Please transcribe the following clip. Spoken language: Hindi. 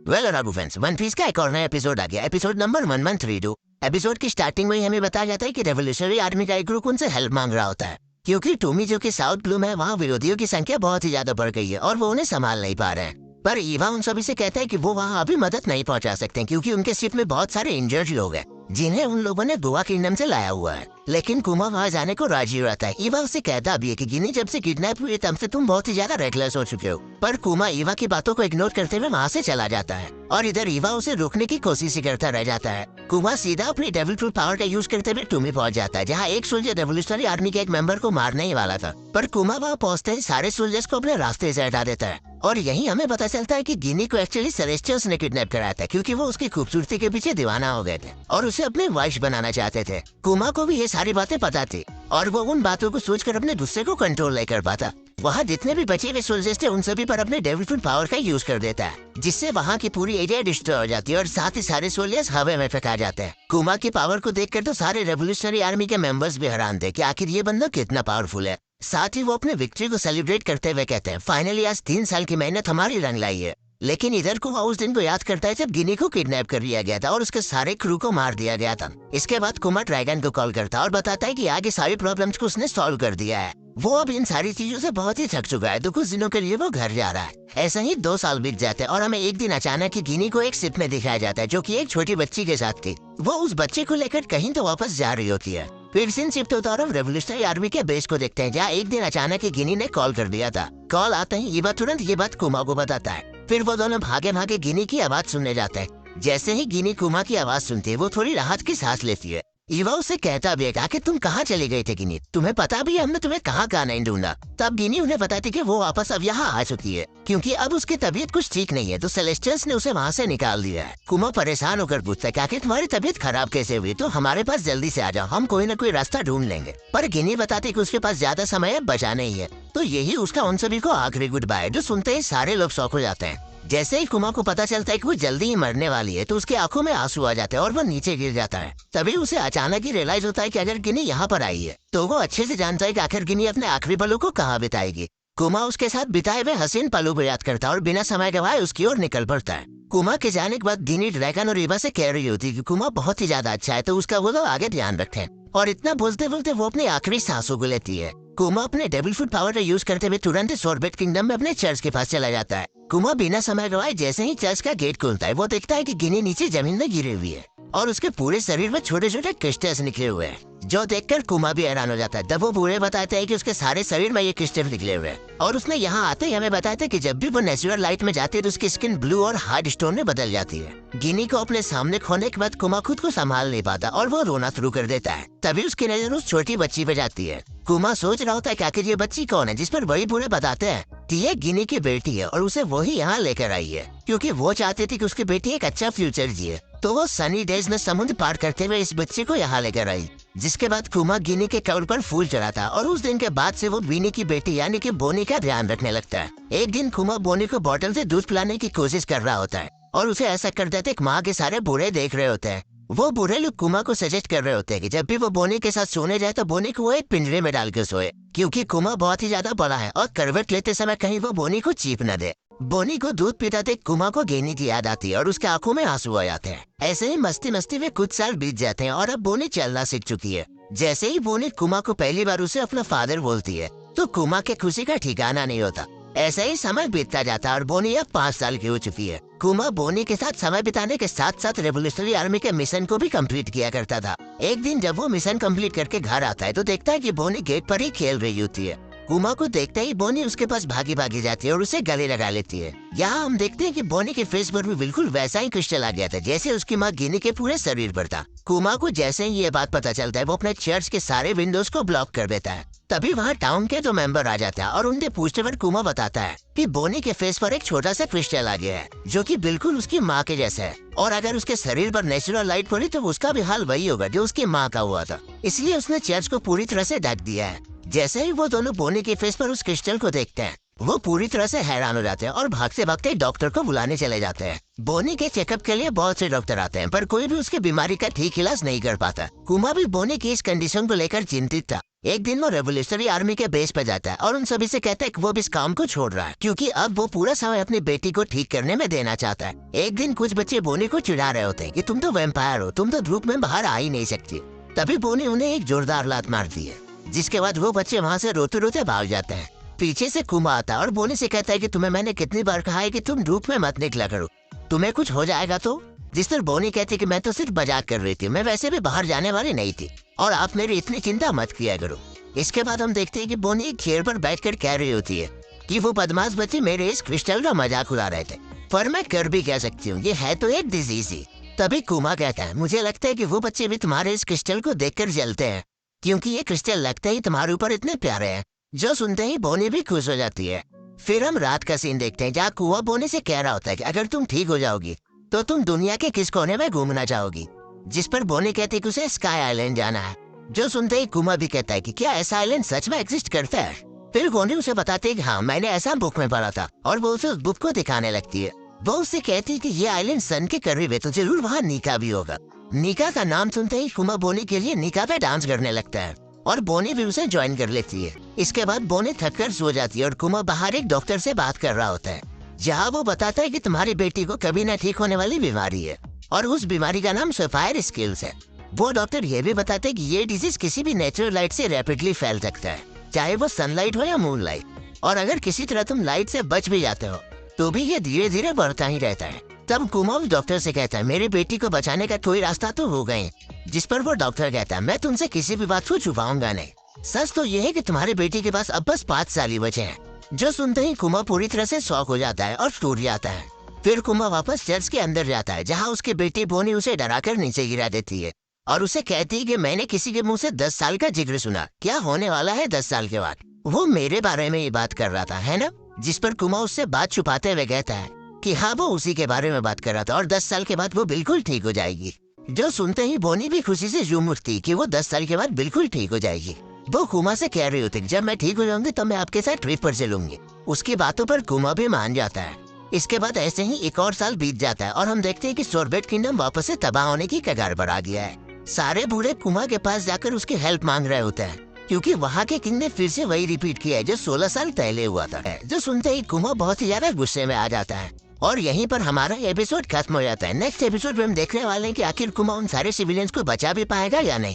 Well Raghu friends, One Piece का एक और नया एपिसोड आ गया। Episode number 1132। एपिसोड की स्टार्टिंग में ही हमें बताया जाता है कि रेवोल्यूशनरी आर्मी का एक ग्रुप उनसे हेल्प मांग रहा होता है, क्योंकि टोमी जो कि साउथ ब्लू में है, वहाँ विरोधियों की संख्या बहुत ही ज्यादा बढ़ गई है और वो उन्हें संभाल नहीं पा रहे हैं। पर ईवा उन सभी से कहता है कि वो वहाँ अभी मदद नहीं पहुँचा सकते, क्योंकि उनके शिप में बहुत सारे इंजर्ड लोग हैं जिन्हें उन लोगों ने गोवा किंगडम से लाया हुआ है। लेकिन कुमा वहाँ जाने को राजी रहता है। ईवा उसे कहता भी है कि गिनी जब से किडनैप हुई तब से तुम बहुत ही ज्यादा रेकलेस हो चुके हो। पर कुमा ईवा की बातों को इग्नोर करते हुए वहाँ से चला जाता है और इधर ईवा उसे रोकने की कोशिश ही करता रह जाता है। कुमा सीधा अपनी डेविल फ्रूट पावर का यूज करते हुए टूमी पहुँच जाता है, जहाँ एक सोल्जर रेवोल्यूशनरी आर्मी के एक मेंबर को मारने ही वाला था। पर कुमा वहाँ पहुँचते ही सारे सोल्जर्स को अपने रास्ते से हटा देता है और यही हमें पता चलता है कि गिनी को एक्चुअली सेलेस्टियल्स ने किडनैप कराया था, क्योंकि वो उसकी खूबसूरती के पीछे दीवाना हो गए थे और उसे अपने वाइफ बनाना चाहते थे। कुमा को भी ये सारी बातें पता थी और वो उन बातों को सोचकर अपने गुस्से को कंट्रोल नहीं कर पाता। वहाँ जितने भी बचे हुए सोल्जर्स थे उन सभी पर अपने डेविल फ्रूट पावर का यूज कर देता है, जिससे वहाँ की पूरी एरिया डिस्ट्रॉय हो जाती है और साथ ही सारे सोल्जर्स हवा में फेंका जाते हैं। कुमा की पावर को देखकर तो सारे रेवोल्यूशनरी आर्मी के मेंबर्स भी हैरान थे कि आखिर ये बंदा कितना पावरफुल है। साथ ही वो अपने विक्ट्री को सेलिब्रेट करते हुए कहते हैं, फाइनली आज 3 साल की मेहनत हमारी रंग लाई है। लेकिन इधर कुमा उस दिन को याद करता है जब गिनी को किडनैप कर लिया गया था और उसके सारे क्रू को मार दिया गया था। इसके बाद कुमा ड्रैगन को कॉल करता है और बताता है कि आगे सारी प्रॉब्लम्स को उसने सॉल्व कर दिया है। वो अब इन सारी चीजों से बहुत ही थक चुका है, तो कुछ दिनों के लिए वो घर जा रहा है। ऐसा ही 2 साल बीत जाते हैं और हमें एक दिन अचानक ही गिनी को एक शिप में दिखाया जाता है, जो कि एक छोटी बच्ची के साथ थी। वो उस बच्चे को लेकर कहीं तो वापस जा रही होती है। फिर सिन शिफ्ट होता और रेवोल्यूशनरी आर्मी के बेस को देखते हैं, जहाँ एक दिन अचानक ही गिनी ने कॉल कर दिया था। कॉल आते ही ईवा तुरंत ये बात कुमा को बताता है। फिर वो दोनों भागे भागे गिनी की आवाज सुनने जाते हैं। जैसे ही गिनी कुमा की आवाज सुनती है, वो थोड़ी राहत की सांस लेती है। ईवा उसे कहता भी है कि तुम कहाँ चले गए थे गिनी, तुम्हें पता भी है हमने तुम्हें कहाँ कहाँ नहीं ढूंढा। तब गिनी उन्हें बताती कि वो वापस अब यहाँ आ चुकी है, क्योंकि अब उसकी तबीयत कुछ ठीक नहीं है, तो सेलेस्टियल्स ने उसे वहाँ से निकाल दिया है। कुमा परेशान होकर पूछता है कि तुम्हारी तबीयत खराब कैसे हुई, तो हमारे पास जल्दी से आ जाओ, हम कोई न कोई रास्ता ढूंढ लेंगे। पर गिनी बताती कि उसके पास ज्यादा समय बचा नहीं है। तो यही उसका उन सभी को आखिरी गुड बाय, जो सुनते ही सारे लोग शॉक हो जाते हैं। जैसे ही कुमा को पता चलता है कि वो जल्दी ही मरने वाली है, तो उसकी आंखों में आंसू आ जाते हैं और वो नीचे गिर जाता है। तभी उसे अचानक ही रियलाइज होता है कि अगर गिनी यहाँ पर आई है तो वो अच्छे से जानता है कि आखिर गिनी अपने आखिरी पलों को कहाँ बिताएगी। कुमा उसके साथ बिताए हुए हसीन पलों को याद करता है और बिना समय गवाए उसकी ओर निकल पड़ता है। कुमा के जाने के बाद गिनी ड्रैगन और ईवा से कह रही होती है कि कुमा बहुत ही ज्यादा अच्छा है, तो उसका वो लोग आगे ध्यान रखें। और इतना बोलते बोलते वो अपने आखिरी सांसों को लेती है। कुमा अपने डेविल फ्रूट पावर का यूज करते हुए तुरंत सोर्बेट किंगडम में अपने चर्च के पास चला जाता है। कुमा बिना समय गवाए जैसे ही चर्च का गेट खुलता है, वो देखता है कि गिनी नीचे जमीन में गिरी हुई है और उसके पूरे शरीर में छोटे छोटे क्रिस्टल्स निकले हुए हैं, जो देखकर कुमा भी हैरान हो जाता है। तब वो बूढ़े बताते हैं कि उसके सारे शरीर में ये क्रिस्टल निकले हुए हैं और उसने यहाँ आते ही हमें बताते हैं कि जब भी वो नेचुरल लाइट में जाती है तो उसकी स्किन ब्लू और हार्ड स्टोन में बदल जाती है। गिनी को अपने सामने खोने के बाद कुमा खुद को संभाल नहीं पाता और वो रोना शुरू कर देता है। तभी उसकी नजर उस छोटी बच्ची पे जाती है। कुमा सोच रहा होता है कि आखिर ये बच्ची कौन है, जिस पर वही बूढ़े बताते हैं कि ये गिनी की बेटी है और उसे वही यहाँ लेकर आई है, क्योंकि वो चाहते थे कि उसकी बेटी एक अच्छा फ्यूचर जिए। तो वो सनी डेज में समुद्र पार करते हुए इस बच्चे को यहाँ लेकर आई, जिसके बाद कुमा गिनी के कवर पर फूल चढ़ाता और उस दिन के बाद से वो विनी की बेटी यानी कि बोनी का ध्यान रखने लगता है। एक दिन कुमा बोनी को बोतल से दूध पिलाने की कोशिश कर रहा होता है और उसे ऐसा कर देते कि माँ के सारे बूढ़े देख रहे होते हैं। वो बूढ़े लोग कुमा को सजेस्ट कर रहे होते हैं कि जब भी वो बोनी के साथ सोने जाए तो बोनी को वो एक पिंजरे में डालकर सोए, क्योंकि कुमा बहुत ही ज्यादा बड़ा है और करवट लेते समय कहीं वो बोनी को चीप न दे। बोनी को दूध पीता देख कुमा को गिनी की याद आती है और उसके आंखों में आंसू आ जाते हैं। ऐसे ही मस्ती मस्ती में कुछ साल बीत जाते हैं और अब बोनी चलना सीख चुकी है। जैसे ही बोनी कुमा को पहली बार उसे अपना फादर बोलती है, तो कुमा के खुशी का ठिकाना नहीं होता। ऐसा ही समय बीतता जाता है और बोनी अब 5 साल की हो चुकी है। कुमा बोनी के साथ समय बिताने के साथ साथ रेवोल्यूशनरी आर्मी के मिशन को भी कंप्लीट किया करता था। एक दिन जब वो मिशन कंप्लीट करके घर आता है तो देखता है कि बोनी गेट पर ही खेल रही होती है। कुमा को देखते ही बोनी उसके पास भागी भागी जाती है और उसे गले लगा लेती है। यहाँ हम देखते हैं कि बोनी के फेस पर भी बिल्कुल वैसा ही क्रिस्टल आ गया था जैसे उसकी माँ गिनी के पूरे शरीर पर था। कुमा को जैसे ही ये बात पता चलता है, वो अपने चर्च के सारे विंडोज को ब्लॉक कर देता है। तभी वहाँ टाउन के 2 मेंबर आ जाते हैं और उनसे पूछते पर कुमा बताता है कि बोनी के फेस पर एक छोटा सा क्रिस्टल आ गया है, जो कि बिल्कुल उसकी माँ के जैसा है और अगर उसके शरीर पर नेचुरल लाइट पड़ी तो उसका भी हाल वही होगा जो उसकी माँ का हुआ था। इसलिए उसने चर्च को पूरी तरह से ढक दिया है। जैसे ही वो दोनों बोनी के फेस पर उस क्रिस्टल को देखते हैं, वो पूरी तरह से हैरान हो जाते हैं और भागते भागते डॉक्टर को बुलाने चले जाते हैं। बोनी के चेकअप के लिए बहुत से डॉक्टर आते हैं, पर कोई भी उसकी बीमारी का ठीक इलाज नहीं कर पाता। कुमा भी बोनी की इस कंडीशन को लेकर चिंतित था एक दिन वो रेवोल्यूशनरी आर्मी के बेस पे जाता है और उन सभी से कहता है कि वो भी इस काम को छोड़ रहा है क्योंकि अब वो पूरा समय अपनी बेटी को ठीक करने में देना चाहता है। एक दिन कुछ बच्चे बोनी को चिढ़ा रहे होते हैं कि तुम तो वैम्पायर हो, तुम तो धूप में बाहर आ ही नहीं सकती। तभी बोनी उन्हें एक जोरदार लात मारती है, जिसके बाद वो बच्चे वहाँ से रोते रोते भाग जाते हैं। पीछे से कुमा आता है और बोनी से कहता है कि तुम्हें मैंने कितनी बार कहा है कि तुम धूप में मत निकला करो, तुम्हें कुछ हो जाएगा तो। जिस पर बोनी कहती कि मैं तो सिर्फ मजाक कर रही थी, मैं वैसे भी बाहर जाने वाली नहीं थी और आप मेरी इतनी चिंता मत किया करो। इसके बाद हम देखते हैं कि बोनी एक खेर पर बैठकर कह रही होती है कि वो बदमाश बच्चे मेरे इस क्रिस्टल का मजाक उड़ा रहे थे, पर मैं कर भी कह सकती हूँ, ये है तो एक डिजीज ही। तभी कुमा कहता है मुझे लगता है कि वो बच्चे भी तुम्हारे इस क्रिस्टल को देखकर जलते हैं क्योंकि ये क्रिस्टल लगता ही तुम्हारे ऊपर इतने प्यारे हैं। जो सुनते ही बोनी भी खुश हो जाती है। फिर हम रात का सीन देखते हैं जहाँ कुआ बोनी से कह रहा होता है कि अगर तुम ठीक हो जाओगी तो तुम दुनिया के किस कोने में घूमना चाहोगी। जिस पर बोनी कहती है कि उसे स्काई आइलैंड जाना है। जो सुनते ही कुमा भी कहता है कि क्या ऐसा आइलैंड सच में एग्जिस्ट करता है। फिर बोनी उसे बताते है कि हाँ मैंने ऐसा बुक में पढ़ा था और वो उसे उस बुक को दिखाने लगती है। वो उससे कहती है कि ये आइलैंड सन के करीब है तो जरूर वहाँ निका भी होगा। निका का नाम सुनते ही कुमा बोनी के लिए निका पे डांस करने लगता है और बोनी भी उसे ज्वाइन कर लेती है। इसके बाद बोनी थककर सो जाती है और कुमा बाहर एक डॉक्टर से बात कर रहा होता है जहाँ वो बताता है कि तुम्हारी बेटी को कभी न ठीक होने वाली बीमारी है और उस बीमारी का नाम सफायर स्किल्स है। वो डॉक्टर ये भी बताते हैं कि ये डिजीज किसी भी नेचुरल लाइट से रैपिडली फैल सकता है, चाहे वो सनलाइट हो या मूनलाइट। और अगर किसी तरह तुम लाइट से बच भी जाते हो तो भी ये धीरे धीरे बढ़ता ही रहता है। तब कुमा उस डॉक्टर से कहता है मेरी बेटी को बचाने का कोई रास्ता तो हो गए। जिस पर वो डॉक्टर कहता है मैं तुमसे किसी भी बात को छुपाऊंगा नहीं, सच तो ये है कि तुम्हारी बेटी के पास अब बस 5 साल ही बचे हैं। जो सुनते ही कुमा पूरी तरह से शॉक हो जाता है और टूट जाता है। फिर कुमा वापस चर्च के अंदर जाता है जहाँ उसकी बेटी बोनी उसे डराकर नीचे गिरा देती है और उसे कहती है कि मैंने किसी के मुंह से 10 साल का जिक्र सुना, क्या होने वाला है 10 साल के बाद। वो मेरे बारे में ये बात कर रहा था, है ना। जिस पर कुमा उससे बात छुपाते हुए कहता है कि हाँ वो उसी के बारे में बात कर रहा था और 10 साल के बाद वो बिल्कुल ठीक हो जाएगी। जो सुनते ही बोनी भी खुशी से झूम उठती कि वो 10 साल के बाद बिल्कुल ठीक हो जाएगी। वो कुमा से कह रही होती जब मैं ठीक हो जाऊंगी तो मैं आपके साथ ट्रिप पर चलूंगी। उसकी बातों पर कुमा भी मान जाता है। इसके बाद ऐसे ही एक और साल बीत जाता है और हम देखते हैं कि सोरबेट किंगडम वापस से तबाह होने की कगार पर आ गया है। सारे बूढ़े कुमा के पास जाकर उसकी हेल्प मांग रहे होते हैं क्योंकि वहाँ के किंग ने फिर से वही रिपीट किया है जो 16 साल पहले हुआ था। जो सुनते ही कुमा बहुत ही ज्यादा गुस्से में आ जाता है और यहीं पर हमारा एपिसोड खत्म हो जाता है। नेक्स्ट एपिसोड में हम देखने वाले हैं कि आखिर कुमा उन सारे सिविलियंस को बचा भी पाएगा या नहीं।